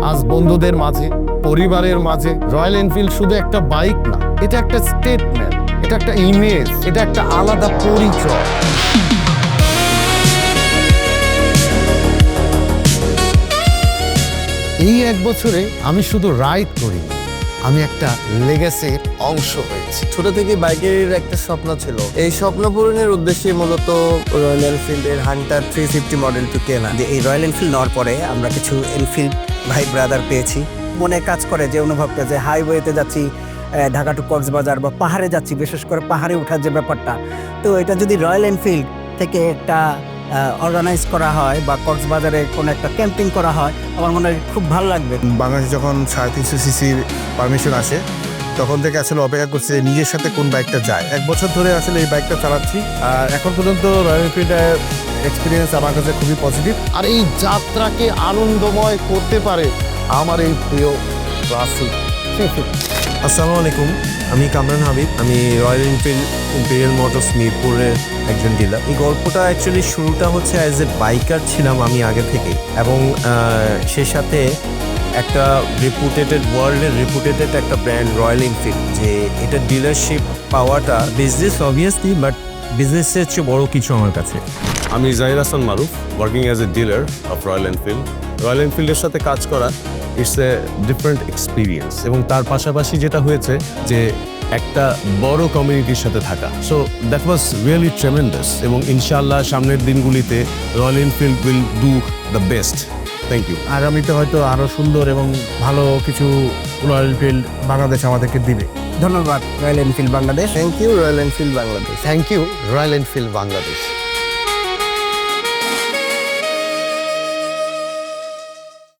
আজ বন্ধুদের মাঝে, পরিবারের মাঝে রয়্যাল এনফিল্ড শুধু একটা বাইক না, এটা একটা স্টেটমেন্ট, এটা একটা ইমেজ, এটা একটা আলাদা পরিচয়। এই 1 বছরে আমি শুধু রাইড করি, আমি একটা লেগেসির অংশ হয়েছি। ছোট থেকে বাইকের একটা স্বপ্ন ছিল, এই স্বপ্ন পূরণের উদ্দেশ্যে মূলত রয়্যাল এনফিল্ডের হান্টার 350 মডেলটি কেনা। যে এই রয়্যাল এনফিল্ড নেওয়ার পরে আমরা কিছু এনফিল্ড ভাই ব্রাদার পেয়েছি। মনে কাজ করে যে অনুভবটা, যে হাইওয়েতে যাচ্ছি ঢাকা টু কক্সবাজার বা পাহাড়ে যাচ্ছি, বিশেষ করে পাহাড়ে ওঠার যে ব্যাপারটা, তো এটা যদি রয়্যাল এনফিল্ড থেকে একটা অর্গানাইজ করা হয় বা কক্সবাজারে কোনো একটা ক্যাম্পিং করা হয়, আমার মনে হয় খুব ভালো লাগবে। বাংলাদেশে যখন 350 সিসির পারমিশন আসে তখন থেকে আসলে অপেক্ষা করছে যে নিজের সাথে কোন বাইকটা যায়। 1 বছর ধরে আসলে এই বাইকটা চালাচ্ছি, আর এখন পর্যন্ত রয়্যাল এনফিল্ডের এক্সপিরিয়েন্স আমার কাছে খুবই পজিটিভ। আর এই যাত্রাকে আনন্দময় করতে পারে আমার এই প্রিয় ক্লাসিক। আসসালামু আলাইকুম, আমি কামরান হাবিব। আমি রয়্যাল এনফিল্ড ইম্পেরিয়াল মোটরস মিরপুরের একজন ডিলার। এই গল্পটা অ্যাকচুয়ালি শুরুটা হচ্ছে অ্যাজ এ বাইকার ছিলাম আমি আগে থেকে, এবং সে সাথে একটা ওয়ার্ল্ডের রেপুটেটেড একটা ব্র্যান্ড রয়্যাল এনফিল্ড, যে এটা ডিলারশিপ পাওয়াটা বিজনেস অবভিয়াসলি, বাট বিজনেসের চেয়ে বড় কিছু আমার কাছে। আমি Zahir Hasan Maruf, working as a dealer of Royal Enfield. Royal এনফিল্ডের সাথে কাজ করা ইটস এ ডিফারেন্ট এক্সপিরিয়েন্স, এবং তার পাশাপাশি যেটা হয়েছে যে একটা বড় কমিউনিটির সাথে থাকা, so that was really tremendous. এবং ইনশাআল্লাহ সামনের দিনগুলিতে Royal Enfield will do the best. Thank you. আগামীতে হয়তো আরও সুন্দর এবং ভালো কিছু রয়্যাল এনফিল্ড বাংলাদেশ আমাদেরকে দিবে। ধন্যবাদ Royal Enfield Bangladesh. Thank you Royal Enfield Bangladesh. Thank you Royal Enfield Bangladesh.